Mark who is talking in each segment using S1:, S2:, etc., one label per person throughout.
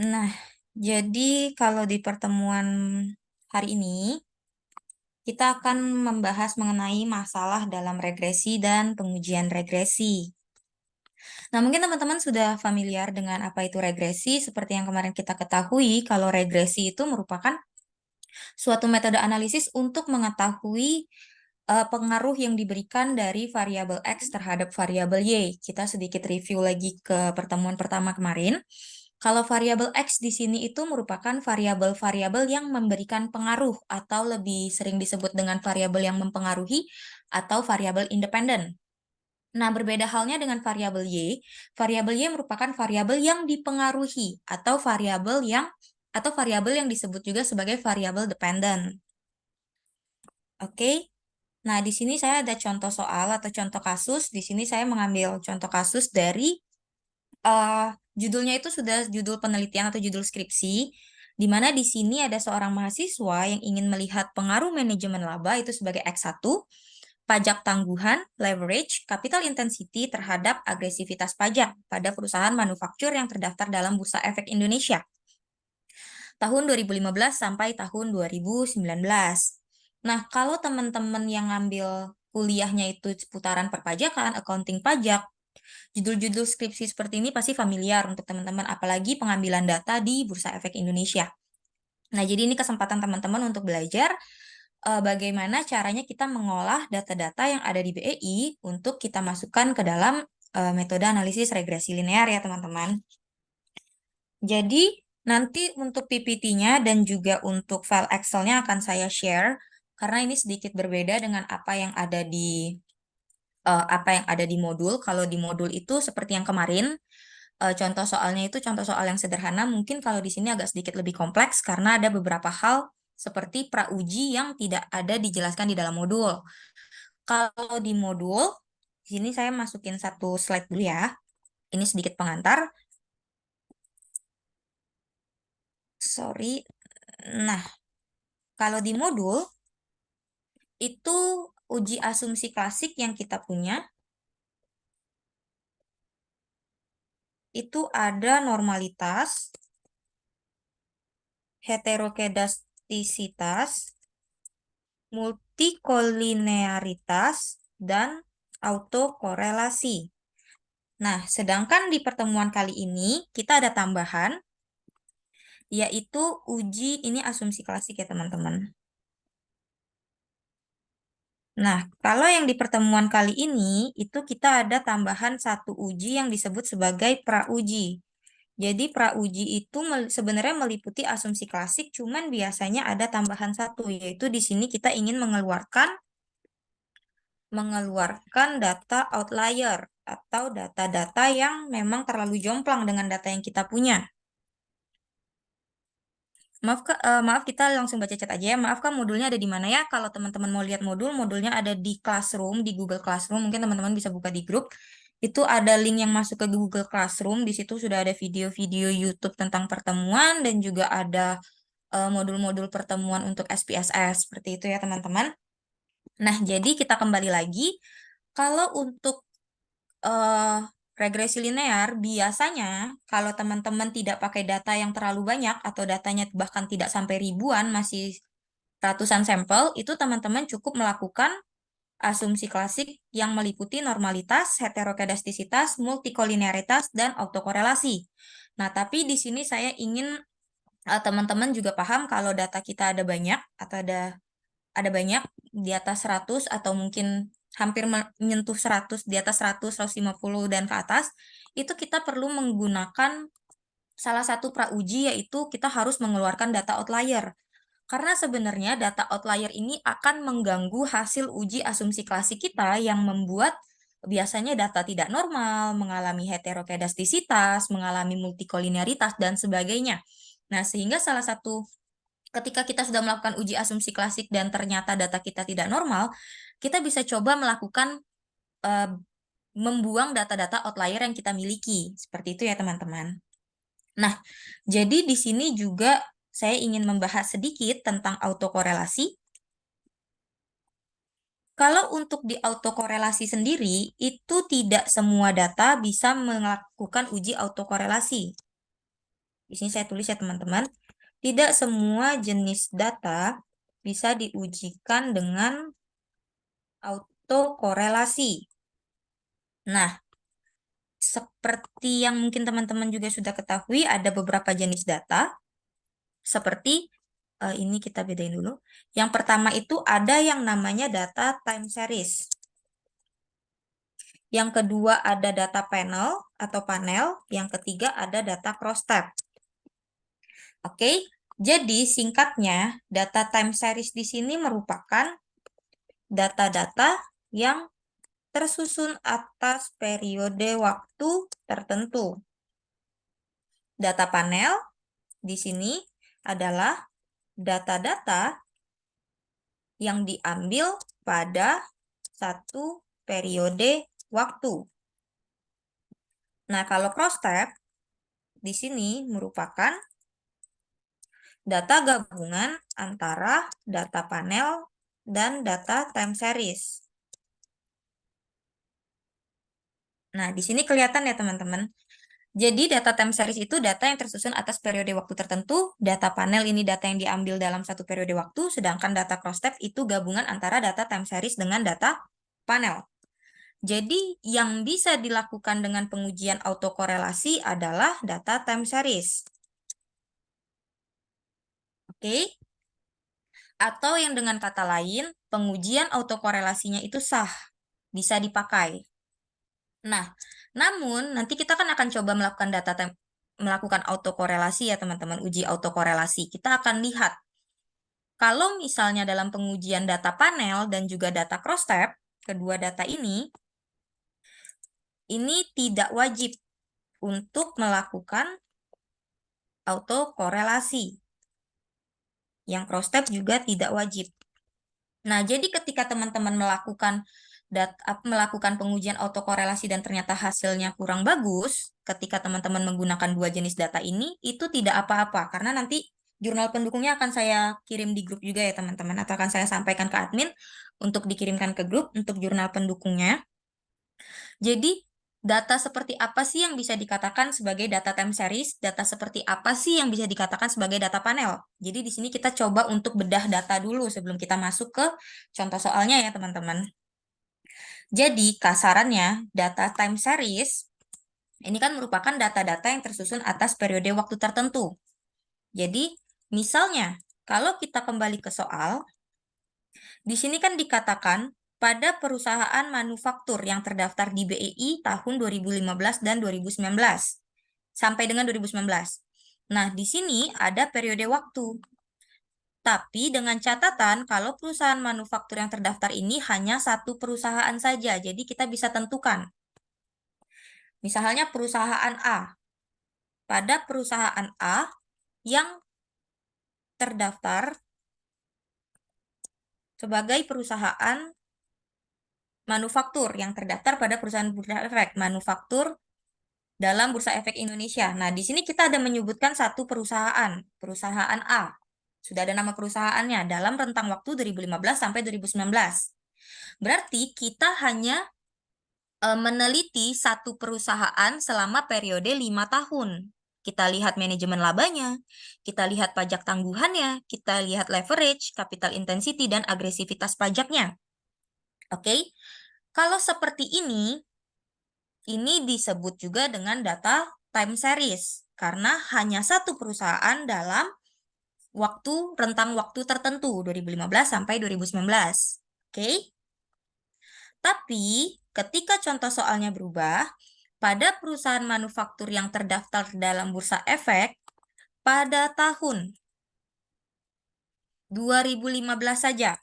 S1: Nah, jadi kalau di pertemuan hari ini, kita akan membahas mengenai masalah dalam regresi dan pengujian regresi. Nah, mungkin teman-teman sudah familiar dengan apa itu regresi. Seperti yang kemarin kita ketahui, kalau regresi itu merupakan suatu metode analisis untuk mengetahui pengaruh yang diberikan dari variabel X terhadap variabel Y. Kita sedikit review lagi ke pertemuan pertama kemarin. Kalau variabel X di sini itu merupakan variabel-variabel yang memberikan pengaruh atau lebih sering disebut dengan variabel yang mempengaruhi atau variabel independen. Nah, berbeda halnya dengan variabel Y. Variabel Y merupakan variabel yang dipengaruhi atau variabel yang disebut juga sebagai variabel dependen. Oke. Nah, di sini saya ada contoh soal atau contoh kasus. Di sini saya mengambil contoh kasus dari eh, judulnya itu sudah judul penelitian atau judul skripsi, di mana di sini ada seorang mahasiswa yang ingin melihat pengaruh manajemen laba itu sebagai X1, pajak tangguhan, leverage, capital intensity terhadap agresivitas pajak pada perusahaan manufaktur yang terdaftar dalam Bursa Efek Indonesia tahun 2015 sampai tahun 2019. Nah, kalau teman-teman yang ngambil kuliahnya itu seputaran perpajakan, accounting pajak, judul-judul skripsi seperti ini pasti familiar untuk teman-teman, apalagi pengambilan data di Bursa Efek Indonesia. Nah, jadi ini kesempatan teman-teman untuk belajar bagaimana caranya kita mengolah data-data yang ada di BEI untuk kita masukkan ke dalam metode analisis regresi linear ya, teman-teman. Jadi, nanti untuk PPT-nya dan juga untuk file Excel-nya akan saya share, karena ini sedikit berbeda dengan apa yang ada di modul. Kalau di modul itu seperti yang kemarin, contoh soalnya itu contoh soal yang sederhana. Mungkin kalau di sini agak sedikit lebih kompleks karena ada beberapa hal seperti prauji yang tidak ada dijelaskan di dalam modul. Kalau di modul, di sini saya masukin satu slide dulu ya. Ini sedikit pengantar. Sorry. Nah, kalau di modul itu uji asumsi klasik yang kita punya itu ada normalitas, heterokedastisitas, multikolinearitas, dan autokorelasi. Nah, sedangkan di pertemuan kali ini kita ada tambahan, yaitu uji ini asumsi klasik ya teman-teman. Nah, kalau yang di pertemuan kali ini, itu kita ada tambahan satu uji yang disebut sebagai prauji. Jadi prauji itu sebenarnya meliputi asumsi klasik, cuman biasanya ada tambahan satu, yaitu di sini kita ingin mengeluarkan data outlier atau data-data yang memang terlalu jomplang dengan data yang kita punya. Maaf, maaf kita langsung baca chat aja ya. Maaf Kak, modulnya ada di mana ya? Kalau teman-teman mau lihat modulnya ada di Classroom, di Google Classroom. Mungkin teman-teman bisa buka di grup. Itu ada link yang masuk ke Google Classroom. Di situ sudah ada video-video YouTube tentang pertemuan dan juga ada modul-modul pertemuan untuk SPSS. Seperti itu ya teman-teman. Nah, jadi kita kembali lagi. Kalau untuk eh, regresi linear, biasanya kalau teman-teman tidak pakai data yang terlalu banyak atau datanya bahkan tidak sampai ribuan, masih ratusan sampel, itu teman-teman cukup melakukan asumsi klasik yang meliputi normalitas, heterokedastisitas, multikolinearitas, dan autokorelasi. Nah, tapi di sini saya ingin teman-teman juga paham kalau data kita ada banyak atau ada banyak di atas 100 atau mungkin hampir menyentuh 100, di atas 100, 150 dan ke atas, itu kita perlu menggunakan salah satu prauji yaitu kita harus mengeluarkan data outlier. Karena sebenarnya data outlier ini akan mengganggu hasil uji asumsi klasik kita yang membuat biasanya data tidak normal, mengalami heterokedastisitas, mengalami multikolinearitas, dan sebagainya. Nah, sehingga salah satu ketika kita sudah melakukan uji asumsi klasik dan ternyata data kita tidak normal, kita bisa coba melakukan eh, membuang data-data outlier yang kita miliki. Seperti itu ya, teman-teman. Nah, jadi di sini juga saya ingin membahas sedikit tentang autokorelasi. Kalau untuk di autokorelasi sendiri, itu tidak semua data bisa melakukan uji autokorelasi. Di sini saya tulis ya teman-teman, tidak semua jenis data bisa diujikan dengan autokorelasi. Nah, seperti yang mungkin teman-teman juga sudah ketahui, ada beberapa jenis data, seperti ini kita bedain dulu. Yang pertama itu ada yang namanya data time series. Yang kedua ada data panel atau panel. Yang ketiga ada data cross-tab. Oke, jadi singkatnya data time series di sini merupakan data-data yang tersusun atas periode waktu tertentu. Data panel di sini adalah data-data yang diambil pada satu periode waktu. Nah, kalau cross-tab di sini merupakan data gabungan antara data panel dan data time series. Nah, di sini kelihatan ya teman-teman. Jadi data time series itu data yang tersusun atas periode waktu tertentu, data panel ini data yang diambil dalam satu periode waktu, sedangkan data cross-tab itu gabungan antara data time series dengan data panel. Jadi yang bisa dilakukan dengan pengujian autokorelasi adalah data time series. Oke? Atau yang dengan kata lain, pengujian autokorelasinya itu sah, bisa dipakai. Nah, namun nanti kita kan akan coba melakukan autokorelasi ya teman-teman, uji autokorelasi. Kita akan lihat kalau misalnya dalam pengujian data panel dan juga data cross-tab, kedua data ini tidak wajib untuk melakukan autokorelasi. Yang cross-tab juga tidak wajib. Nah, jadi ketika teman-teman melakukan pengujian autokorelasi dan ternyata hasilnya kurang bagus, ketika teman-teman menggunakan dua jenis data ini, itu tidak apa-apa, karena nanti jurnal pendukungnya akan saya kirim di grup juga ya teman-teman, atau akan saya sampaikan ke admin untuk dikirimkan ke grup untuk jurnal pendukungnya. Jadi, data seperti apa sih yang bisa dikatakan sebagai data time series? Data seperti apa sih yang bisa dikatakan sebagai data panel? Jadi di sini kita coba untuk bedah data dulu sebelum kita masuk ke contoh soalnya ya teman-teman. Jadi kasarannya data time series ini kan merupakan data-data yang tersusun atas periode waktu tertentu. Jadi misalnya kalau kita kembali ke soal, di sini kan dikatakan pada perusahaan manufaktur yang terdaftar di BEI tahun 2015 dan 2019 sampai dengan 2019. Nah, di sini ada periode waktu. Tapi dengan catatan kalau perusahaan manufaktur yang terdaftar ini hanya satu perusahaan saja, jadi kita bisa tentukan. Misalnya perusahaan A. Pada perusahaan A yang terdaftar sebagai perusahaan manufaktur yang terdaftar pada perusahaan bursa efek manufaktur dalam Bursa Efek Indonesia. Nah, di sini kita ada menyebutkan satu perusahaan, perusahaan A. Sudah ada nama perusahaannya dalam rentang waktu 2015 sampai 2019. Berarti kita hanya meneliti satu perusahaan selama periode 5 tahun. Kita lihat manajemen labanya, kita lihat pajak tangguhannya, kita lihat leverage, capital intensity, dan agresivitas pajaknya. Oke, kalau seperti ini disebut juga dengan data time series, karena hanya satu perusahaan dalam rentang waktu tertentu, 2015 sampai 2019. Oke? Tapi, ketika contoh soalnya berubah, pada perusahaan manufaktur yang terdaftar dalam Bursa Efek, pada tahun 2015 saja.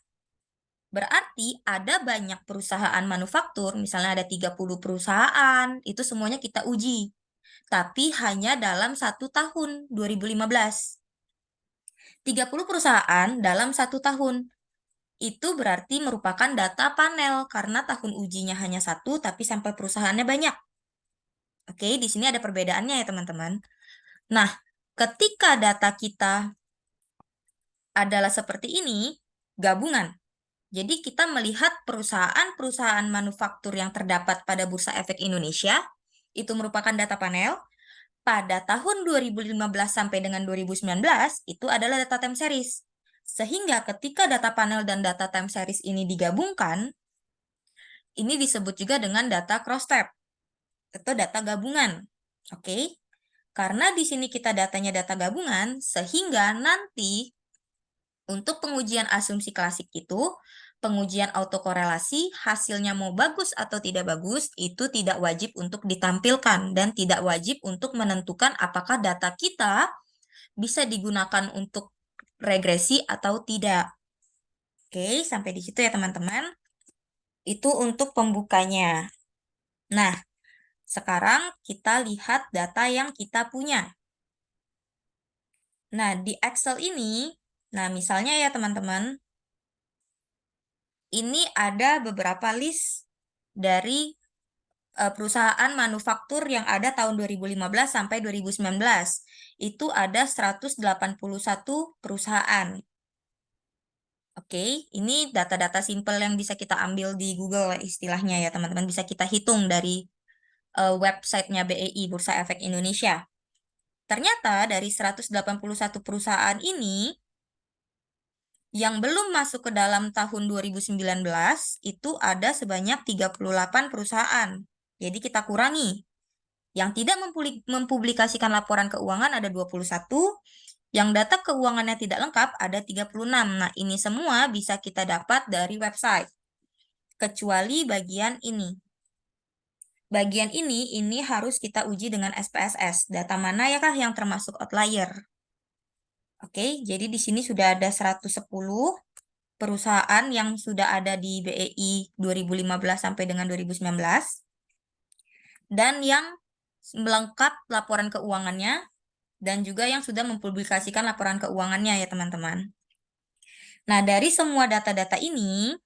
S1: Berarti ada banyak perusahaan manufaktur, misalnya ada 30 perusahaan, itu semuanya kita uji. Tapi hanya dalam 1 tahun, 2015. 30 perusahaan dalam 1 tahun. Itu berarti merupakan data panel, karena tahun ujinya hanya 1, tapi sampel perusahaannya banyak. Oke, di sini ada perbedaannya ya teman-teman. Nah, ketika data kita adalah seperti ini, gabungan. Jadi kita melihat perusahaan-perusahaan manufaktur yang terdapat pada Bursa Efek Indonesia, itu merupakan data panel. pada tahun 2015 sampai dengan 2019 itu adalah data time series. Sehingga ketika data panel dan data time series ini digabungkan, ini disebut juga dengan data cross-tab atau data gabungan. Oke? Karena di sini kita datanya data gabungan, sehingga nanti untuk pengujian asumsi klasik itu, pengujian autokorelasi, hasilnya mau bagus atau tidak bagus, itu tidak wajib untuk ditampilkan dan tidak wajib untuk menentukan apakah data kita bisa digunakan untuk regresi atau tidak. Oke, sampai di situ ya teman-teman. Itu untuk pembukanya. Nah, sekarang kita lihat data yang kita punya. Nah, di Excel ini, nah misalnya ya teman-teman, ini ada beberapa list dari perusahaan manufaktur yang ada tahun 2015 sampai 2019. Itu ada 181 perusahaan. Oke, ini data-data simple yang bisa kita ambil di Google istilahnya ya teman-teman. Bisa kita hitung dari websitenya BEI, Bursa Efek Indonesia. Ternyata dari 181 perusahaan ini, yang belum masuk ke dalam tahun 2019, itu ada sebanyak 38 perusahaan. Jadi kita kurangi. Yang tidak mempublikasikan laporan keuangan ada 21, yang data keuangannya tidak lengkap ada 36. Nah, ini semua bisa kita dapat dari website. Kecuali bagian ini. Bagian ini harus kita uji dengan SPSS. Data mana ya kah yang termasuk outlier? Oke, jadi di sini sudah ada 110 perusahaan yang sudah ada di BEI 2015 sampai dengan 2019. Dan yang melengkap laporan keuangannya, dan juga yang sudah mempublikasikan laporan keuangannya ya teman-teman. Nah, dari semua data-data ini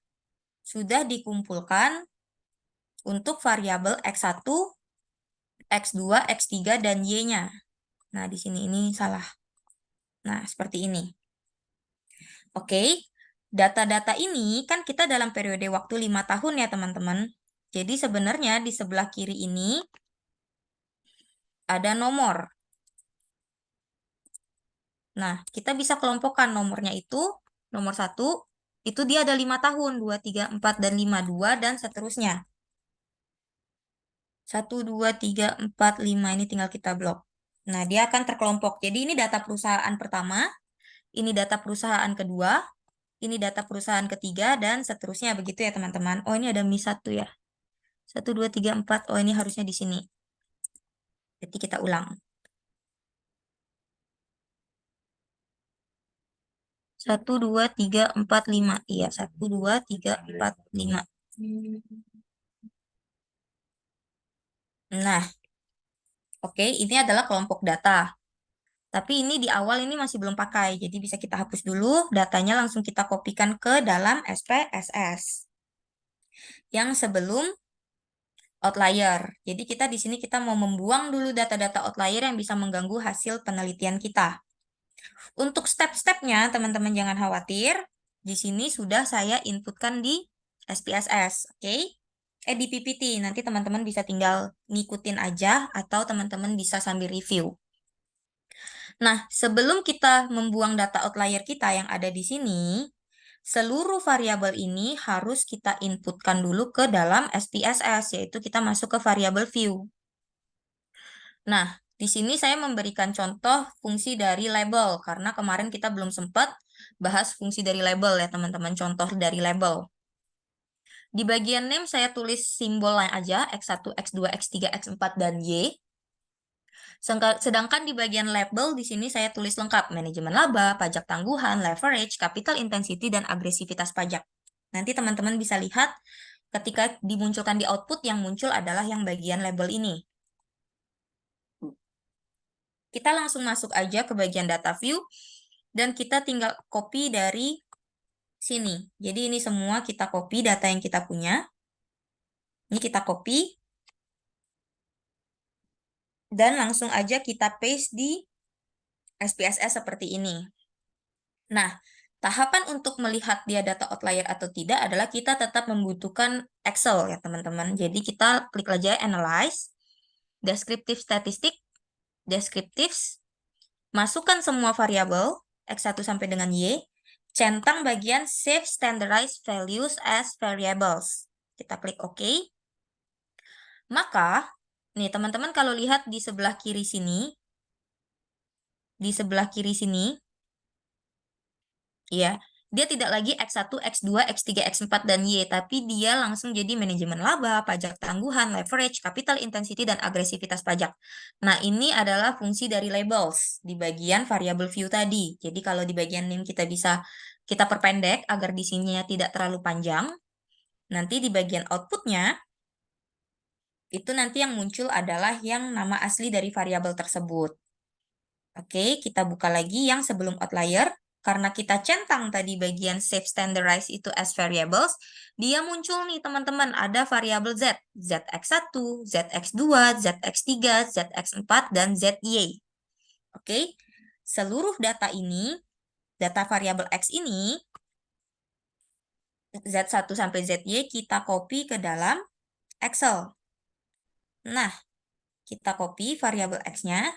S1: sudah dikumpulkan untuk variabel X1, X2, X3, dan Y-nya. Nah, di sini ini salah. Nah, seperti ini. Oke, data-data ini kan kita dalam periode waktu 5 tahun ya teman-teman. Jadi sebenarnya di sebelah kiri ini ada nomor. Nah, kita bisa kelompokkan nomornya itu, nomor 1, itu dia ada 5 tahun, 2, 3, 4, dan 5, 2, dan seterusnya. 1, 2, 3, 4, 5, ini tinggal kita blok. Nah, dia akan terkelompok. Jadi ini data perusahaan pertama, ini data perusahaan kedua, ini data perusahaan ketiga, dan seterusnya. Begitu ya teman-teman. Oh, ini ada miss 1 ya. 1, 2, 3, 4. Oh, ini harusnya di sini. Jadi kita ulang. 1, 2, 3, 4, 5. Iya, 1, 2, 3, 4, 5. Nah, oke, ini adalah kelompok data. Tapi ini di awal ini masih belum pakai, jadi bisa kita hapus dulu, datanya langsung kita kopikan ke dalam SPSS. Yang sebelum outlier. Jadi kita di sini kita mau membuang dulu data-data outlier yang bisa mengganggu hasil penelitian kita. Untuk step-stepnya, teman-teman jangan khawatir. Di sini sudah saya inputkan di SPSS, oke? Di PPT, nanti teman-teman bisa tinggal ngikutin aja atau teman-teman bisa sambil review. Nah, sebelum kita membuang data outlier kita yang ada di sini, seluruh variabel ini harus kita inputkan dulu ke dalam SPSS, yaitu kita masuk ke variabel view. Nah, di sini saya memberikan contoh fungsi dari label, karena kemarin kita belum sempat bahas fungsi dari label ya teman-teman, contoh dari label. Di bagian name saya tulis simbolnya aja, X1, X2, X3, X4, dan Y. Sedangkan di bagian label di sini saya tulis lengkap manajemen laba, pajak tangguhan, leverage, capital intensity, dan agresivitas pajak. Nanti teman-teman bisa lihat ketika dimunculkan di output yang muncul adalah yang bagian label ini. Kita langsung masuk aja ke bagian data view dan kita tinggal copy dari sini. Jadi ini semua kita copy data yang kita punya. Ini kita copy dan langsung aja kita paste di SPSS seperti ini. Nah, tahapan untuk melihat dia data outlier atau tidak adalah kita tetap membutuhkan Excel ya teman-teman. Jadi kita klik aja Analyze, Descriptive Statistic, descriptives, masukkan semua variabel X1 sampai dengan Y, centang bagian Save Standardized Values as Variables. Kita klik OK. Maka, nih teman-teman kalau lihat di sebelah kiri sini, ya, dia tidak lagi X1, X2, X3, X4, dan Y, tapi dia langsung jadi manajemen laba, pajak tangguhan, leverage, capital intensity, dan agresivitas pajak. Nah, ini adalah fungsi dari labels di bagian variable view tadi. Jadi kalau di bagian name kita perpendek agar di sininya tidak terlalu panjang. Nanti di bagian outputnya, itu nanti yang muncul adalah yang nama asli dari variabel tersebut. Oke, kita buka lagi yang sebelum outlier. Karena kita centang tadi bagian save standardize itu as variables, dia muncul nih teman-teman, ada variabel Z, ZX1, ZX2, ZX3, ZX4, dan ZY. Oke, seluruh data ini, data variabel X ini, Z1 sampai ZY, kita copy ke dalam Excel. Nah, kita copy variabel X-nya.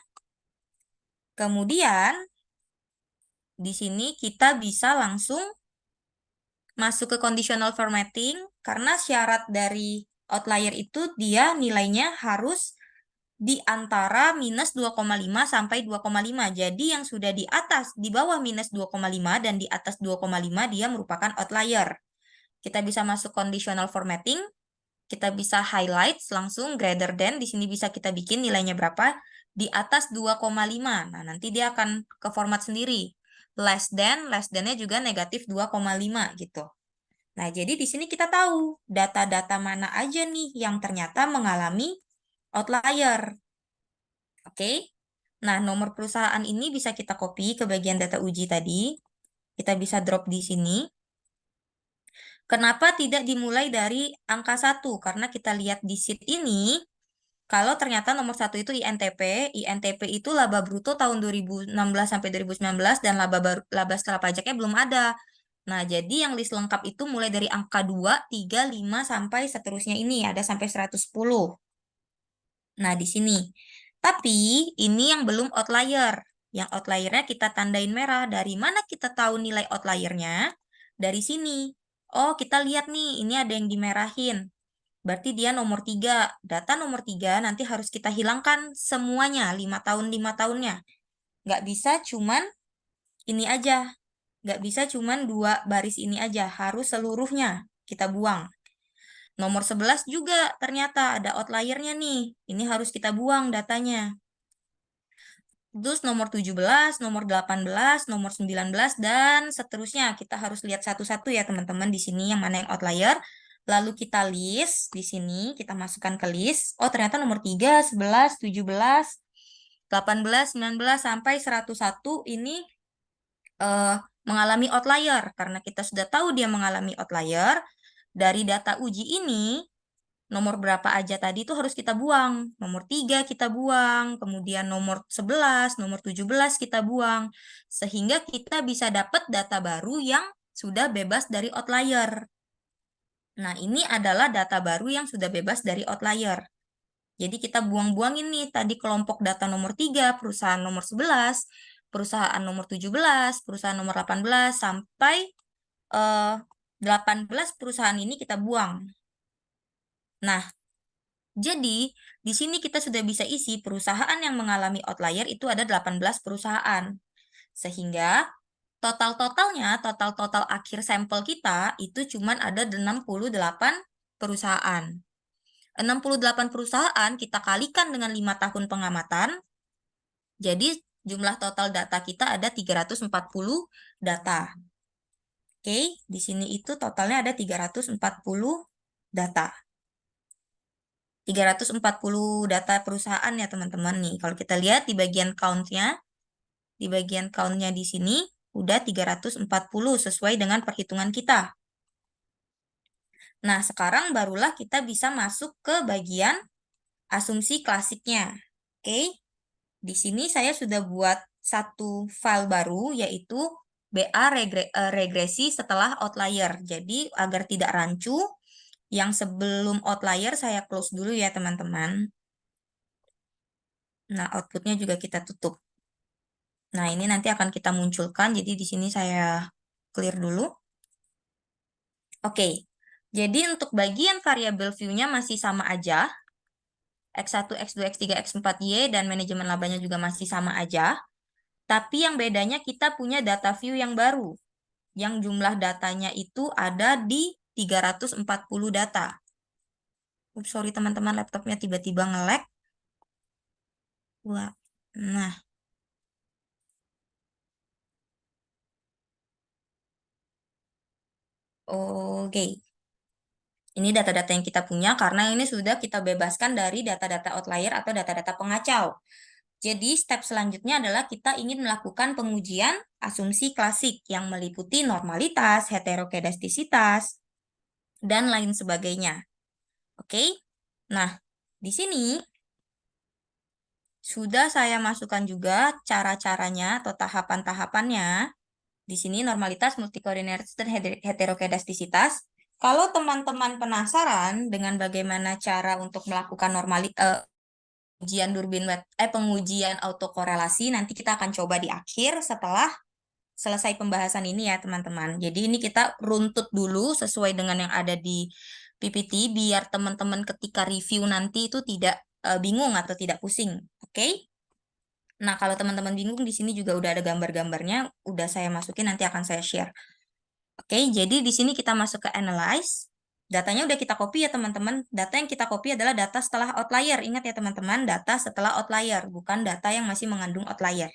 S1: Kemudian, di sini kita bisa langsung masuk ke conditional formatting, karena syarat dari outlier itu dia nilainya harus di antara minus 2,5 sampai 2,5. Jadi yang sudah di atas, di bawah minus 2,5 dan di atas 2,5 dia merupakan outlier. Kita bisa masuk conditional formatting, kita bisa highlight langsung greater than, di sini bisa kita bikin nilainya berapa, di atas 2,5. Nah, nanti dia akan ke format sendiri. Less than-nya juga negatif 2,5 gitu. Nah, jadi di sini kita tahu data-data mana aja nih yang ternyata mengalami outlier. Oke. Nah, nomor perusahaan ini bisa kita copy ke bagian data uji tadi. Kita bisa drop di sini. Kenapa tidak dimulai dari angka 1? Karena kita lihat di sheet ini, kalau ternyata nomor 1 itu INTP itu laba bruto tahun 2016 sampai 2019 dan laba setelah pajaknya belum ada. Nah, jadi yang list lengkap itu mulai dari angka 2, 3, 5, sampai seterusnya ini. Ada sampai 110. Nah, di sini. Tapi, ini yang belum outlier. Yang outliernya kita tandain merah. Dari mana kita tahu nilai outliernya? Dari sini. Oh, kita lihat nih, ini ada yang dimerahin. Berarti dia nomor 3. Data nomor 3 nanti harus kita hilangkan semuanya, 5 tahun, 5 tahunnya. Nggak bisa cuman ini aja. Nggak bisa cuman 2 baris ini aja. Harus seluruhnya kita buang. Nomor 11 juga ternyata ada outliernya nih. Ini harus kita buang datanya. Terus nomor 17, nomor 18, nomor 19, dan seterusnya. Kita harus lihat satu-satu ya teman-teman di sini yang mana yang outlier. Lalu kita list di sini, kita masukkan ke list. Oh, ternyata nomor 3, 11, 17, 18, 19, sampai 101 ini mengalami outlier. Karena kita sudah tahu dia mengalami outlier, dari data uji ini, nomor berapa aja tadi itu harus kita buang. Nomor 3 kita buang, kemudian nomor 11, nomor 17 kita buang. Sehingga kita bisa dapat data baru yang sudah bebas dari outlier. Nah, ini adalah data baru yang sudah bebas dari outlier. Jadi kita buang-buang ini tadi kelompok data nomor 3, perusahaan nomor 11, perusahaan nomor 17, perusahaan nomor 18, sampai 18 perusahaan ini kita buang. Nah, jadi di sini kita sudah bisa isi perusahaan yang mengalami outlier itu ada 18 perusahaan. Sehingga total-totalnya, total akhir sampel kita itu cuma ada 68 perusahaan. 68 perusahaan kita kalikan dengan 5 tahun pengamatan, jadi jumlah total data kita ada 340 data. Oke, di sini itu totalnya ada 340 data. 340 data perusahaan ya teman-teman nih. Kalau kita lihat di bagian count-nya, di sini udah 340 sesuai dengan perhitungan kita. Nah, sekarang barulah kita bisa masuk ke bagian asumsi klasiknya. Oke, di sini saya sudah buat satu file baru, yaitu BA regresi setelah outlier. Jadi, agar tidak rancu, yang sebelum outlier saya close dulu ya teman-teman. Nah, outputnya juga kita tutup. Nah, ini nanti akan kita munculkan. Jadi di sini saya clear dulu. Oke, jadi untuk bagian variabel view-nya masih sama aja. X1, X2, X3, X4, Y, dan manajemen labanya juga masih sama aja. Tapi yang bedanya kita punya data view yang baru. Yang jumlah datanya itu ada di 340 data. Sorry teman-teman, laptopnya tiba-tiba nge-lag. Wah. Nah, oke. Ini data-data yang kita punya karena ini sudah kita bebaskan dari data-data outlier atau data-data pengacau. Jadi step selanjutnya adalah kita ingin melakukan pengujian asumsi klasik yang meliputi normalitas, heterokedastisitas, dan lain sebagainya. Oke? Nah, di sini sudah saya masukkan juga cara-caranya atau tahapan-tahapannya. Di sini normalitas, multikoordinaritas, dan heterokedastisitas. Kalau teman-teman penasaran dengan bagaimana cara untuk melakukan pengujian pengujian autokorelasi, nanti kita akan coba di akhir setelah selesai pembahasan ini ya teman-teman. Jadi ini kita runtut dulu sesuai dengan yang ada di PPT biar teman-teman ketika review nanti itu tidak bingung atau tidak pusing. Oke? Nah, kalau teman-teman bingung di sini juga udah ada gambar-gambarnya, udah saya masukin nanti akan saya share. Oke, jadi di sini kita masuk ke analyze. Datanya udah kita copy ya teman-teman. Data yang kita copy adalah data setelah outlier. Ingat ya teman-teman, data setelah outlier, bukan data yang masih mengandung outlier.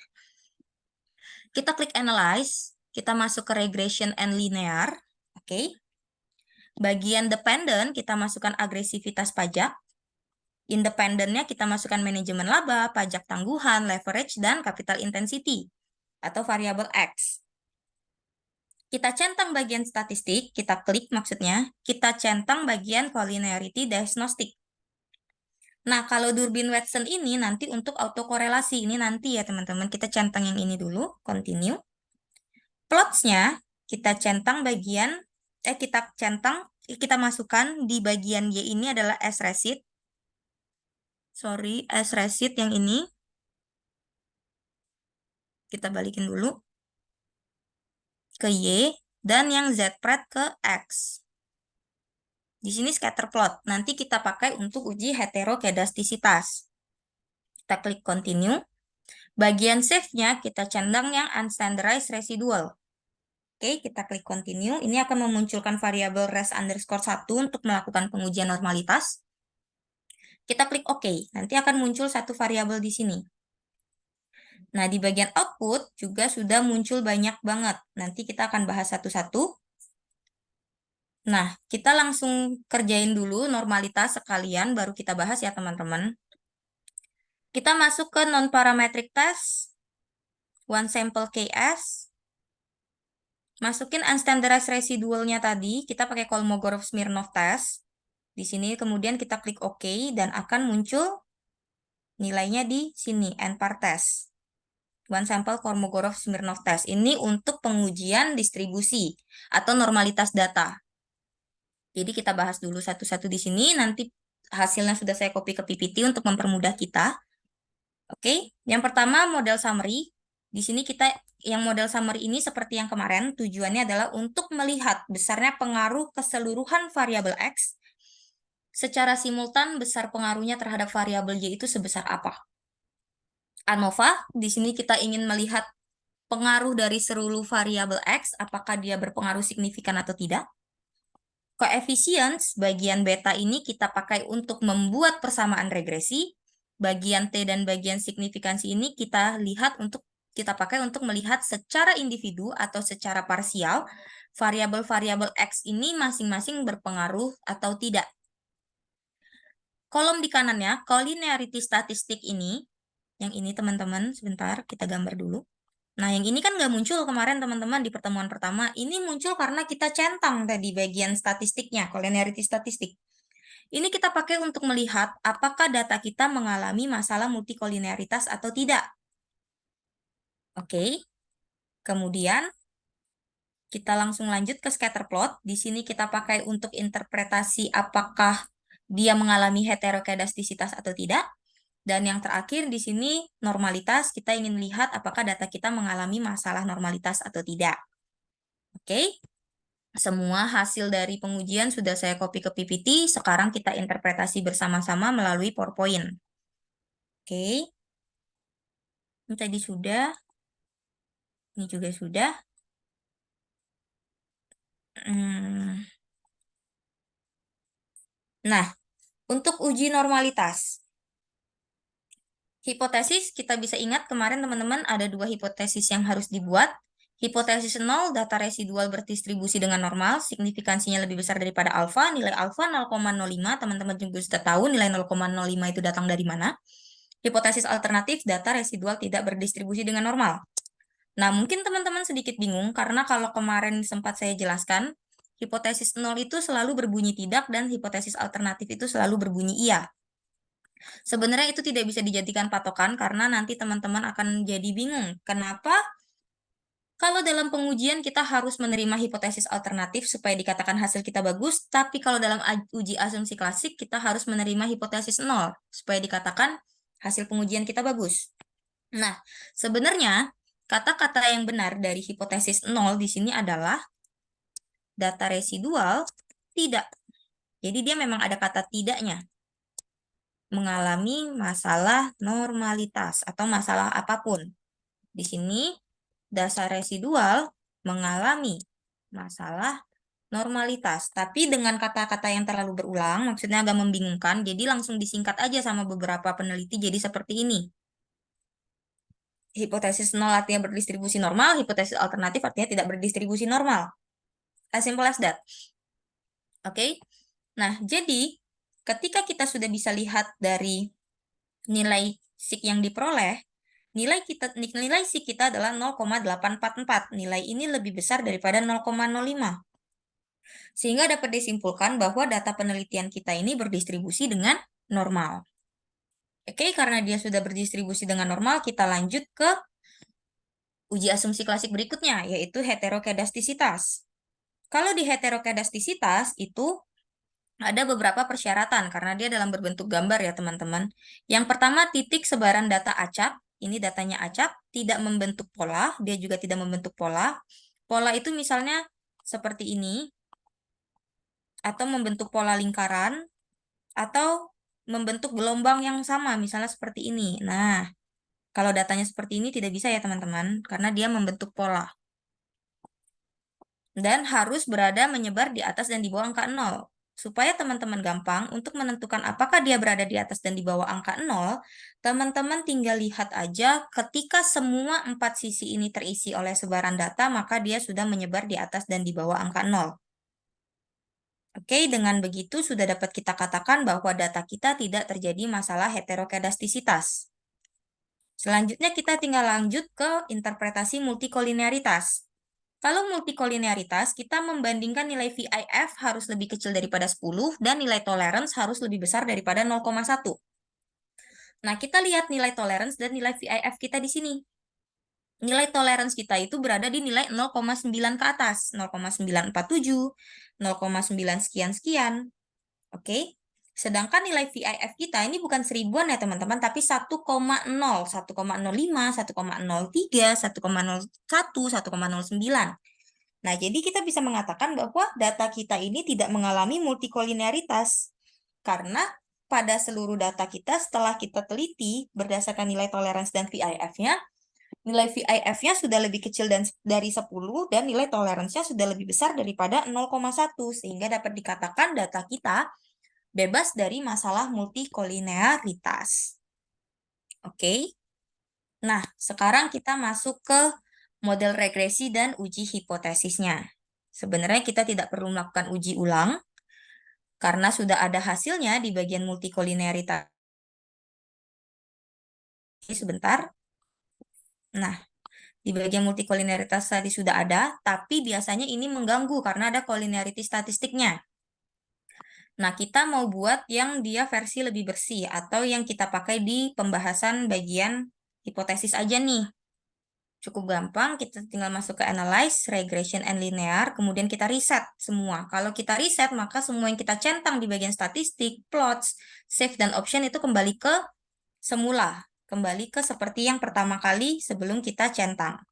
S1: Kita klik analyze, kita masuk ke regression and linear. Oke. Bagian dependent kita masukkan agresivitas pajak. Independennya kita masukkan manajemen laba, pajak tangguhan, leverage, dan capital intensity atau variabel X. Kita centang bagian statistik, kita klik maksudnya, kita centang bagian collinearity diagnostic. Nah, kalau Durbin-Watson ini nanti untuk autokorelasi, ini nanti ya teman-teman, kita centang yang ini dulu, continue. Plots-nya kita centang kita masukkan di bagian Y ini adalah S-recit. Sorry, S-recit yang ini. Kita balikin dulu ke Y dan yang Z-pred ke X. Di sini scatter plot. Nanti kita pakai untuk uji heterokedastisitas. Kita klik continue. Bagian save-nya kita centang yang unstandardized residual. Oke, kita klik continue. Ini akan memunculkan variabel res_1 untuk melakukan pengujian normalitas. Kita klik OK. Nanti akan muncul satu variabel di sini. Nah, di bagian output juga sudah muncul banyak banget. Nanti kita akan bahas satu-satu. Nah, kita langsung kerjain dulu normalitas sekalian, baru kita bahas ya teman-teman. Kita masuk ke non-parametric test, one sample KS. Masukin unstandardized residualnya tadi, kita pakai Kolmogorov-Smirnov test. Di sini kemudian kita klik OK dan akan muncul nilainya di sini, NPAR test. One sample Kolmogorov-Smirnov test. Ini untuk pengujian distribusi atau normalitas data. Jadi kita bahas dulu satu-satu di sini, nanti hasilnya sudah saya copy ke PPT untuk mempermudah kita. Oke, yang pertama model summary. Di sini kita yang model summary ini seperti yang kemarin, tujuannya adalah untuk melihat besarnya pengaruh keseluruhan variabel X secara simultan besar pengaruhnya terhadap variabel Y itu sebesar apa. ANOVA, di sini kita ingin melihat pengaruh dari seluruh variabel X, apakah dia berpengaruh signifikan atau tidak. Coefficients, bagian beta ini kita pakai untuk membuat persamaan regresi. Bagian T dan bagian signifikansi ini kita pakai untuk melihat secara individu atau secara parsial variabel-variabel X ini masing-masing berpengaruh atau tidak. Kolom di kanannya, collinearity statistik ini, yang ini teman-teman, sebentar kita gambar dulu. Nah, yang ini kan nggak muncul kemarin teman-teman di pertemuan pertama. Ini muncul karena kita centang tadi bagian statistiknya, collinearity statistik. Ini kita pakai untuk melihat apakah data kita mengalami masalah multikolinearitas atau tidak. Oke. Kemudian kita langsung lanjut ke scatter plot. Di sini kita pakai untuk interpretasi apakah dia mengalami heterokedastisitas atau tidak. Dan yang terakhir di sini normalitas, kita ingin lihat apakah data kita mengalami masalah normalitas atau tidak. Oke, semua hasil dari pengujian sudah saya copy ke PPT, sekarang kita interpretasi bersama-sama melalui PowerPoint. Oke, ini tadi sudah, ini juga sudah. Nah, untuk uji normalitas. Hipotesis, kita bisa ingat kemarin teman-teman ada dua hipotesis yang harus dibuat. Hipotesis 0, data residual berdistribusi dengan normal, signifikansinya lebih besar daripada alfa, nilai alfa 0,05, teman-teman juga sudah tahu nilai 0,05 itu datang dari mana. Hipotesis alternatif, data residual tidak berdistribusi dengan normal. Nah, mungkin teman-teman sedikit bingung, karena kalau kemarin sempat saya jelaskan, hipotesis 0 itu selalu berbunyi tidak, dan hipotesis alternatif itu selalu berbunyi iya. Sebenarnya itu tidak bisa dijadikan patokan karena nanti teman-teman akan jadi bingung. Kenapa? Kalau dalam pengujian kita harus menerima hipotesis alternatif supaya dikatakan hasil kita bagus, tapi kalau dalam uji asumsi klasik kita harus menerima hipotesis 0 supaya dikatakan hasil pengujian kita bagus. Nah, sebenarnya kata-kata yang benar dari hipotesis 0 di sini adalah data residual tidak. Jadi dia memang ada kata tidaknya. Mengalami masalah normalitas atau masalah apapun. Di sini dasar residual mengalami masalah normalitas. Tapi dengan kata-kata yang terlalu berulang, maksudnya agak membingungkan, jadi langsung disingkat aja sama beberapa peneliti jadi seperti ini. Hipotesis 0 artinya berdistribusi normal, hipotesis alternatif artinya tidak berdistribusi normal. As simple as that. Oke? Nah, jadi ketika kita sudah bisa lihat dari nilai SIK yang diperoleh, nilai SIK kita adalah 0,844. Nilai ini lebih besar daripada 0,05. Sehingga dapat disimpulkan bahwa data penelitian kita ini berdistribusi dengan normal. Oke, karena dia sudah berdistribusi dengan normal, kita lanjut ke uji asumsi klasik berikutnya, yaitu heterokedastisitas. Kalau di heterokedastisitas itu ada beberapa persyaratan karena dia dalam berbentuk gambar ya teman-teman. Yang pertama, titik sebaran data acak. Ini datanya acak, tidak membentuk pola. Dia juga tidak membentuk pola. Pola itu misalnya seperti ini, atau membentuk pola lingkaran, atau membentuk gelombang yang sama, misalnya seperti ini. Nah, kalau datanya seperti ini tidak bisa ya teman-teman, karena dia membentuk pola. Dan harus berada menyebar di atas dan di bawah angka 0. Supaya teman-teman gampang untuk menentukan apakah dia berada di atas dan di bawah angka 0, teman-teman tinggal lihat aja ketika semua 4 sisi ini terisi oleh sebaran data, maka dia sudah menyebar di atas dan di bawah angka 0. Oke, dengan begitu sudah dapat kita katakan bahwa data kita tidak terjadi masalah heterokedastisitas. Selanjutnya kita tinggal lanjut ke interpretasi multikolinearitas. Kalau multikolinearitas, kita membandingkan nilai VIF harus lebih kecil daripada 10 dan nilai tolerance harus lebih besar daripada 0,1. Nah, kita lihat nilai tolerance dan nilai VIF kita di sini. Nilai tolerance kita itu berada di nilai 0,9 ke atas, 0,947, 0,9 sekian-sekian. Oke? Sedangkan nilai VIF kita ini bukan seribuan ya teman-teman, tapi 1,0, 1,05, 1,03, 1,01, 1,09. Nah, jadi kita bisa mengatakan bahwa data kita ini tidak mengalami multikolinearitas. Karena pada seluruh data kita setelah kita teliti berdasarkan nilai toleransi dan VIF-nya, nilai VIF-nya sudah lebih kecil dari 10 dan nilai toleransinya sudah lebih besar daripada 0,1 sehingga dapat dikatakan data kita bebas dari masalah multikolinearitas. Oke. Nah, sekarang kita masuk ke model regresi dan uji hipotesisnya. Sebenarnya kita tidak perlu melakukan uji ulang, karena sudah ada hasilnya di bagian multikolinearitas. Sebentar. Nah, di bagian multikolinearitas tadi sudah ada, tapi biasanya ini mengganggu karena ada kolinearity statistiknya. Nah, kita mau buat yang dia versi lebih bersih, atau yang kita pakai di pembahasan bagian hipotesis aja nih. Cukup gampang, kita tinggal masuk ke Analyze, Regression, and Linear, kemudian kita reset semua. Kalau kita reset, maka semua yang kita centang di bagian statistik, plots, save, dan option itu kembali ke semula. Kembali ke seperti yang pertama kali sebelum kita centang.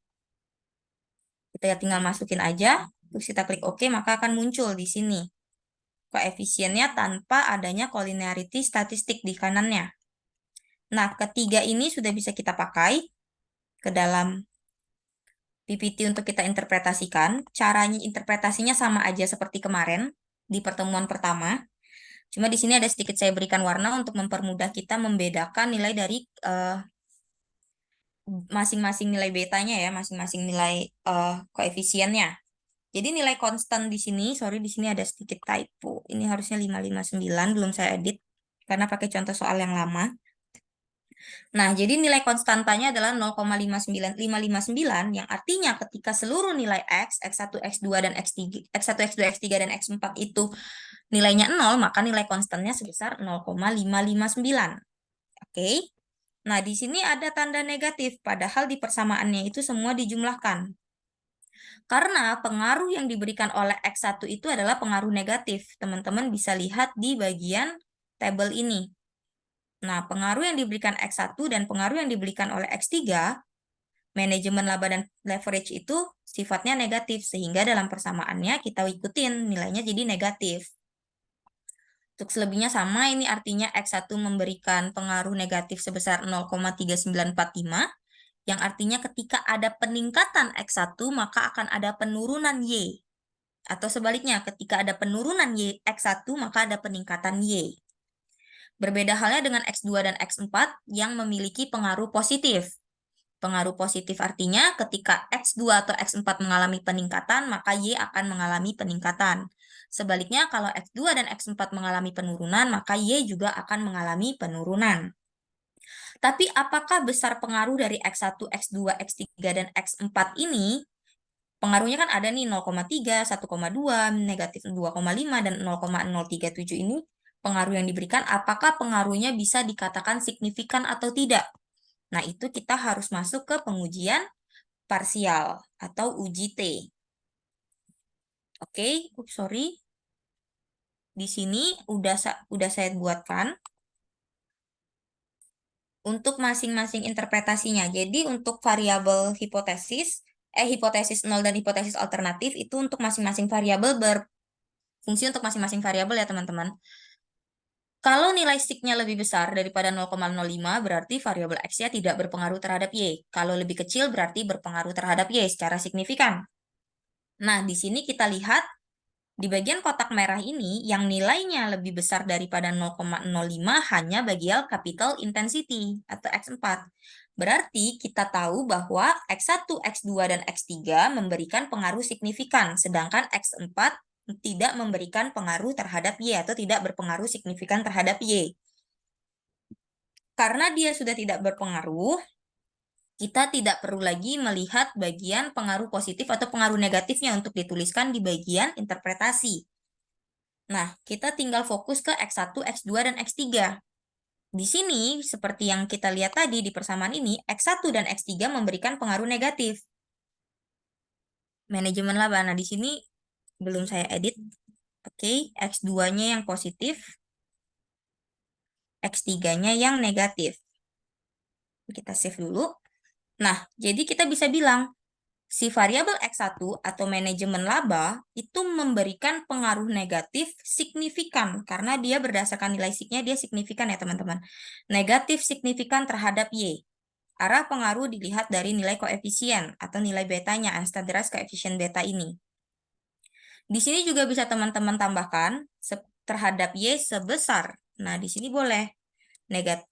S1: Kita tinggal masukin aja, terus kita klik OK, maka akan muncul di sini koefisiennya tanpa adanya collinearity statistik di kanannya. Nah, ketiga ini sudah bisa kita pakai ke dalam PPT untuk kita interpretasikan. Caranya interpretasinya sama aja seperti kemarin di pertemuan pertama. Cuma di sini ada sedikit saya berikan warna untuk mempermudah kita membedakan nilai dari masing-masing nilai betanya ya, masing-masing nilai koefisiennya. Jadi nilai konstan di sini, sorry di sini ada sedikit typo. Ini harusnya 559, belum saya edit karena pakai contoh soal yang lama. Nah, jadi nilai konstantanya adalah 0,59559 yang artinya ketika seluruh nilai X, X1, X2, dan X3, X1, X2, X3, dan X4 itu nilainya 0, maka nilai konstannya sebesar 0,559. Oke. Nah, di sini ada tanda negatif, padahal di persamaannya itu semua dijumlahkan. Karena pengaruh yang diberikan oleh X1 itu adalah pengaruh negatif. Teman-teman bisa lihat di bagian tabel ini. Nah, pengaruh yang diberikan X1 dan pengaruh yang diberikan oleh X3, manajemen laba dan leverage itu sifatnya negatif, sehingga dalam persamaannya kita ikutin nilainya jadi negatif. Untuk selebihnya sama, ini artinya X1 memberikan pengaruh negatif sebesar 0,3945, yang artinya ketika ada peningkatan X1, maka akan ada penurunan Y. Atau sebaliknya, ketika ada penurunan X1, maka ada peningkatan Y. Berbeda halnya dengan X2 dan X4 yang memiliki pengaruh positif. Pengaruh positif artinya ketika X2 atau X4 mengalami peningkatan, maka Y akan mengalami peningkatan. Sebaliknya, kalau X2 dan X4 mengalami penurunan, maka Y juga akan mengalami penurunan. Tapi apakah besar pengaruh dari X1, X2, X3, dan X4 ini? Pengaruhnya kan ada nih 0,3, 1,2, negatif 2,5, dan 0,037 ini pengaruh yang diberikan. Apakah pengaruhnya bisa dikatakan signifikan atau tidak? Nah, itu kita harus masuk ke pengujian parsial atau uji T. Oke, sorry. Di sini udah saya buatkan untuk masing-masing interpretasinya. Jadi untuk variabel hipotesis 0 dan hipotesis alternatif itu untuk masing-masing variabel berfungsi untuk masing-masing variabel ya teman-teman. Kalau nilai sig-nya lebih besar daripada 0,05 berarti variabel X-nya tidak berpengaruh terhadap Y. Kalau lebih kecil berarti berpengaruh terhadap Y secara signifikan. Nah, di sini kita lihat di bagian kotak merah ini, yang nilainya lebih besar daripada 0,05 hanya bagian capital intensity atau X4. Berarti kita tahu bahwa X1, X2, dan X3 memberikan pengaruh signifikan, sedangkan X4 tidak memberikan pengaruh terhadap Y atau tidak berpengaruh signifikan terhadap Y. Karena dia sudah tidak berpengaruh, kita tidak perlu lagi melihat bagian pengaruh positif atau pengaruh negatifnya untuk dituliskan di bagian interpretasi. Nah, kita tinggal fokus ke X1, X2, dan X3. Di sini, seperti yang kita lihat tadi di persamaan ini, X1 dan X3 memberikan pengaruh negatif. Manajemen laba. Nah, di sini belum saya edit. Oke, X2-nya yang positif, X3-nya yang negatif. Kita save dulu. Nah, jadi kita bisa bilang, si variabel X1 atau manajemen laba itu memberikan pengaruh negatif signifikan karena dia berdasarkan nilai sig-nya dia signifikan ya teman-teman. Negatif signifikan terhadap Y. Arah pengaruh dilihat dari nilai koefisien atau nilai betanya, unstandardized coefficient beta ini. Di sini juga bisa teman-teman tambahkan terhadap Y sebesar. Nah, di sini boleh negatif.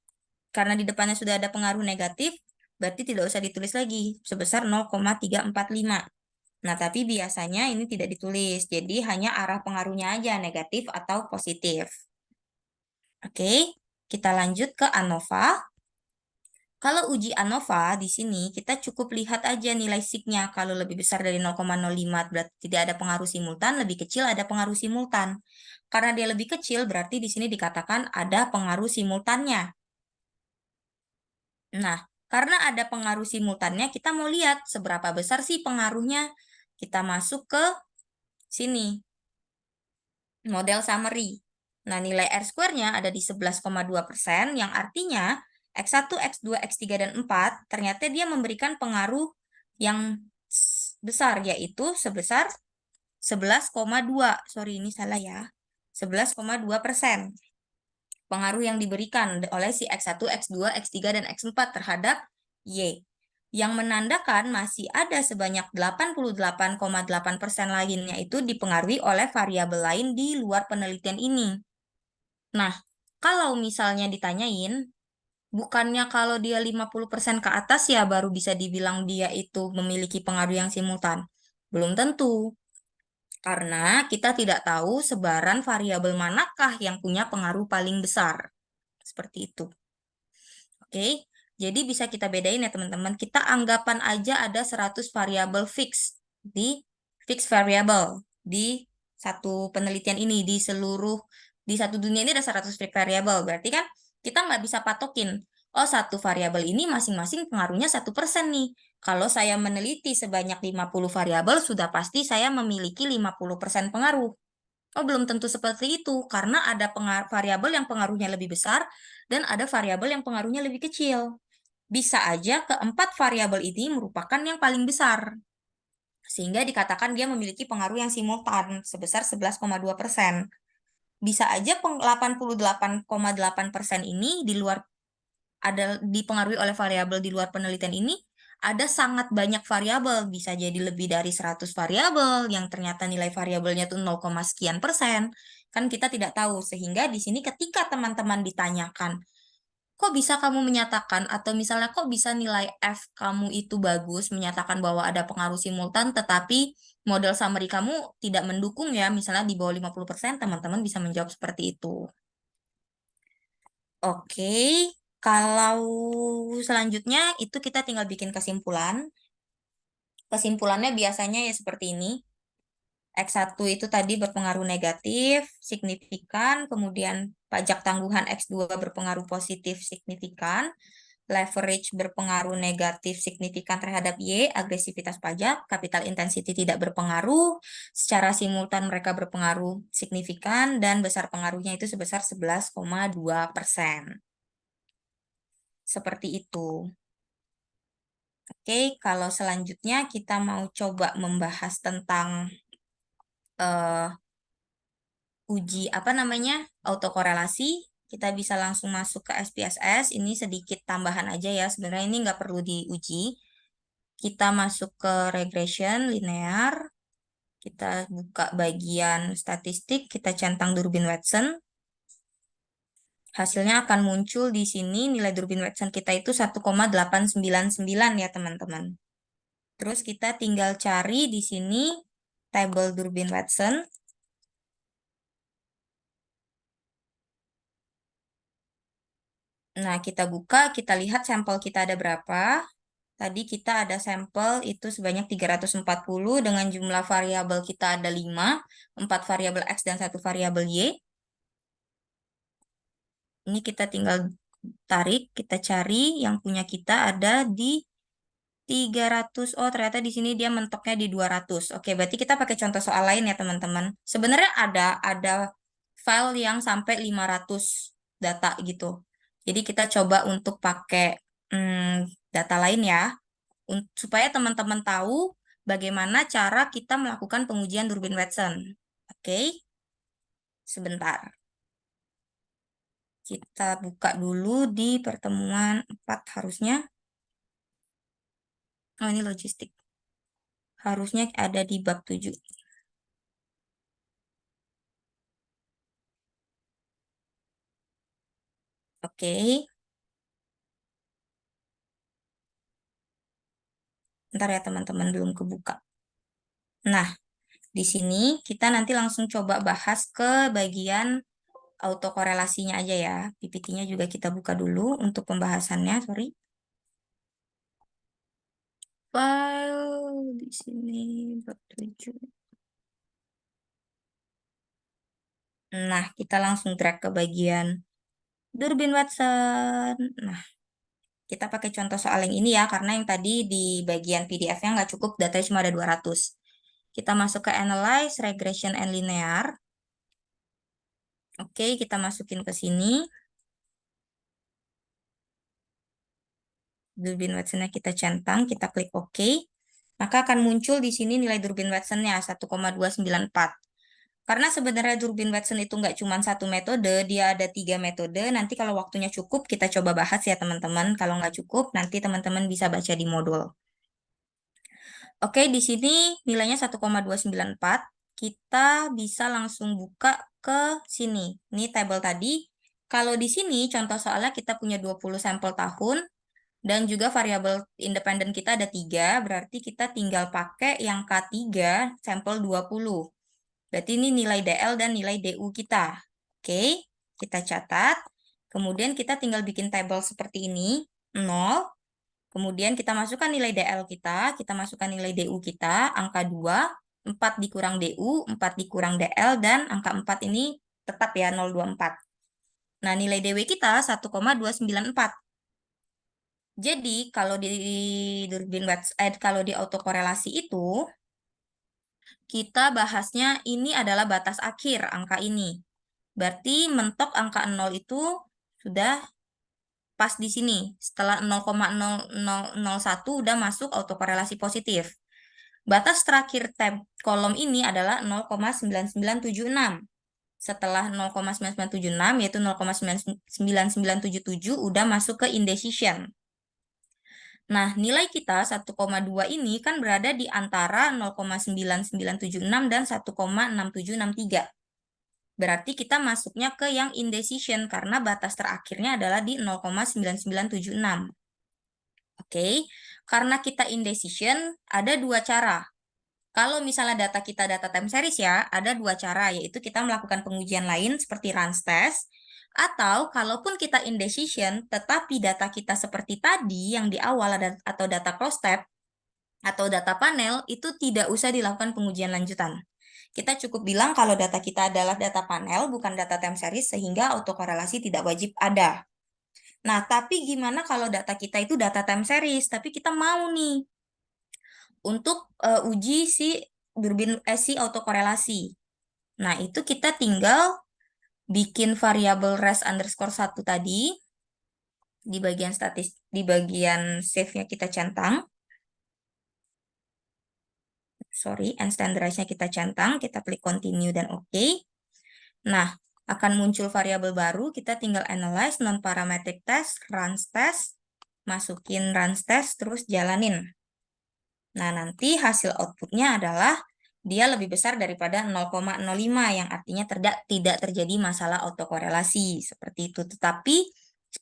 S1: Karena di depannya sudah ada pengaruh negatif, berarti tidak usah ditulis lagi sebesar 0,345. Nah, tapi biasanya ini tidak ditulis. Jadi hanya arah pengaruhnya aja, negatif atau positif. Oke, kita lanjut ke ANOVA. Kalau uji ANOVA di sini kita cukup lihat aja nilai sig-nya. Kalau lebih besar dari 0,05 berarti tidak ada pengaruh simultan, lebih kecil ada pengaruh simultan. Karena dia lebih kecil berarti di sini dikatakan ada pengaruh simultannya. Nah, karena ada pengaruh simultannya, kita mau lihat seberapa besar sih pengaruhnya. Kita masuk ke sini, model summary. Nah, nilai R-square-nya ada di 11,2%, yang artinya X1, X2, X3, dan 4, ternyata dia memberikan pengaruh yang besar, yaitu sebesar 11,2. Sorry, ini salah ya. 11,2% pengaruh yang diberikan oleh si X1, X2, X3, dan X4 terhadap Y. Yang menandakan masih ada sebanyak 88,8% lainnya itu dipengaruhi oleh variabel lain di luar penelitian ini. Nah, kalau misalnya ditanyain, bukannya kalau dia 50% ke atas ya baru bisa dibilang dia itu memiliki pengaruh yang simultan. Belum tentu. Karena kita tidak tahu sebaran variabel manakah yang punya pengaruh paling besar. Seperti itu. Oke, jadi bisa kita bedain ya teman-teman. Kita anggapan aja ada 100 variabel fix variable di satu penelitian ini, di satu dunia ini ada 100 fixed variable. Berarti kan kita nggak bisa patokin, oh satu variabel ini masing-masing pengaruhnya 1% nih. Kalau saya meneliti sebanyak 50 variabel, sudah pasti saya memiliki 50% pengaruh. Oh, belum tentu seperti itu, karena ada variabel yang pengaruhnya lebih besar dan ada variabel yang pengaruhnya lebih kecil. Bisa aja keempat variabel ini merupakan yang paling besar, sehingga dikatakan dia memiliki pengaruh yang simultan sebesar 11,2%. Bisa aja 88,8% ini di luar ada dipengaruhi oleh variabel di luar penelitian ini, ada sangat banyak variabel, bisa jadi lebih dari 100 variabel yang ternyata nilai variabelnya tuh 0, sekian persen. Kan kita tidak tahu, sehingga di sini ketika teman-teman ditanyakan, kok bisa kamu menyatakan, atau misalnya kok bisa nilai F kamu itu bagus, menyatakan bahwa ada pengaruh simultan, tetapi model summary kamu tidak mendukung ya, misalnya di bawah 50%, teman-teman bisa menjawab seperti itu. Oke, kalau selanjutnya itu kita tinggal bikin kesimpulan. Kesimpulannya biasanya ya seperti ini. X1 itu tadi berpengaruh negatif, signifikan, kemudian pajak tangguhan X2 berpengaruh positif, signifikan, leverage berpengaruh negatif, signifikan terhadap Y, agresivitas pajak, capital intensity tidak berpengaruh, secara simultan mereka berpengaruh signifikan, dan besar pengaruhnya itu sebesar 11,2%. Seperti itu. Oke, kalau selanjutnya kita mau coba membahas tentang uh, uji apa namanya autokorelasi, kita bisa langsung masuk ke SPSS. Ini sedikit tambahan aja ya, sebenarnya ini nggak perlu diuji. Kita masuk ke regression linear, kita buka bagian statistik, kita centang Durbin-Watson. Hasilnya akan muncul di sini, nilai Durbin-Watson kita itu 1,899 ya teman-teman. Terus kita tinggal cari di sini table Durbin-Watson. Nah, kita buka, kita lihat sampel kita ada berapa. Tadi kita ada sampel itu sebanyak 340 dengan jumlah variabel kita ada 5, 4 variabel X dan 1 variabel Y. Ini kita tinggal tarik, kita cari yang punya kita ada di 300. Oh, ternyata di sini dia mentoknya di 200. Oke, berarti kita pakai contoh soal lain ya, teman-teman. Sebenarnya ada file yang sampai 500 data gitu. Jadi kita coba untuk pakai data lain ya, supaya teman-teman tahu bagaimana cara kita melakukan pengujian Durbin-Watson. Oke, sebentar. Kita buka dulu di pertemuan 4 harusnya. Oh, ini logistik. Harusnya ada di bab 7. Oke, ntar ya teman-teman belum kebuka. Nah, di sini kita nanti langsung coba bahas ke bagian autokorelasinya aja ya. PPT-nya juga kita buka dulu untuk pembahasannya, sorry. File di sini bab 7. Nah, kita langsung drag ke bagian Durbin-Watson. Nah, kita pakai contoh soal yang ini ya, karena yang tadi di bagian PDF-nya nggak cukup, datanya cuma ada 200. Kita masuk ke Analyze, Regression, and Linear. Oke, kita masukin ke sini. Durbin Watson-nya kita centang, kita klik OK. Maka akan muncul di sini nilai Durbin Watson-nya 1,294. Karena sebenarnya Durbin Watson itu nggak cuma satu metode, dia ada 3 metode. Nanti kalau waktunya cukup, kita coba bahas ya teman-teman. Kalau nggak cukup, nanti teman-teman bisa baca di modul. Oke, di sini nilainya 1,294. Kita bisa langsung buka ke sini. Ini tabel tadi. Kalau di sini contoh soalnya kita punya 20 sampel tahun dan juga variabel independen kita ada 3, berarti kita tinggal pakai yang K3 sampel 20. Berarti ini nilai DL dan nilai DU kita. Oke, kita catat. Kemudian kita tinggal bikin tabel seperti ini. 0. Kemudian kita masukkan nilai DL kita masukkan nilai DU kita, angka 2, 4 dikurang DU, 4 dikurang DL, dan angka 4 ini tetap ya 024. Nah, nilai DW kita 1,294. Jadi, kalau di kalau di autokorelasi itu, kita bahasnya ini adalah batas akhir angka ini. Berarti mentok angka 0 itu sudah pas di sini. Setelah 0,0001 udah masuk autokorelasi positif. Batas terakhir tab kolom ini adalah 0,9976. Setelah 0,9976 yaitu 0,99977 udah masuk ke indecision. Nah, nilai kita 1,2 ini kan berada di antara 0,9976 dan 1,6763. Berarti kita masuknya ke yang indecision karena batas terakhirnya adalah di 0,9976. Oke, karena kita indecision, ada dua cara. Kalau misalnya data kita data time series ya, ada dua cara, yaitu kita melakukan pengujian lain seperti runs test, atau kalaupun kita indecision, tetapi data kita seperti tadi yang di awal ada atau data cross tab atau data panel, itu tidak usah dilakukan pengujian lanjutan. Kita cukup bilang kalau data kita adalah data panel, bukan data time series, sehingga autokorelasi tidak wajib ada. Nah, tapi gimana kalau data kita itu data time series, tapi kita mau nih untuk uji si autokorelasi. Nah, itu kita tinggal bikin variabel res underscore 1 tadi di bagian di bagian save-nya kita centang. Sorry, and standardize-nya kita centang, kita klik continue dan OK. Nah, akan muncul variabel baru, kita tinggal analyze non-parametric test, runs test, masukin runs test, terus jalanin. Nah, nanti hasil outputnya adalah dia lebih besar daripada 0,05 yang artinya tidak terjadi masalah autokorelasi seperti itu. Tetapi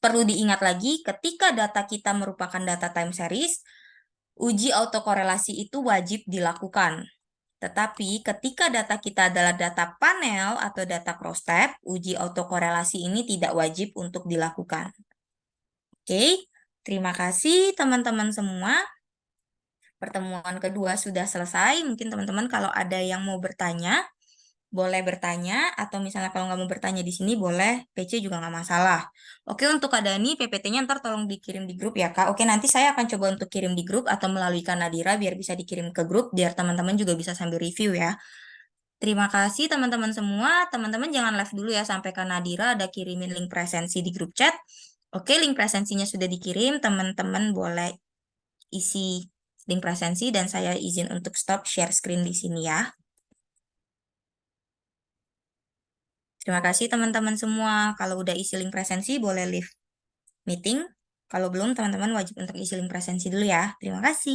S1: perlu diingat lagi ketika data kita merupakan data time series, uji autokorelasi itu wajib dilakukan. Tetapi ketika data kita adalah data panel atau data cross tab, uji autokorelasi ini tidak wajib untuk dilakukan. Oke, terima kasih teman-teman semua. Pertemuan kedua sudah selesai. Mungkin teman-teman kalau ada yang mau bertanya, boleh bertanya. Atau misalnya kalau nggak mau bertanya di sini, boleh PC juga nggak masalah. Oke, untuk keadaan ini PPT-nya ntar tolong dikirim di grup ya, Kak. Oke, nanti saya akan coba untuk kirim di grup atau melalui Kak Nadira biar bisa dikirim ke grup, biar teman-teman juga bisa sambil review ya. Terima kasih teman-teman semua. Teman-teman jangan live dulu ya sampai Kak Nadira ada kirimin link presensi di grup chat. Oke, link presensinya sudah dikirim. Teman-teman boleh isi link presensi dan saya izin untuk stop share screen di sini ya. Terima kasih teman-teman semua. Kalau udah isi link presensi boleh leave meeting. Kalau belum teman-teman wajib untuk isi link presensi dulu ya. Terima kasih.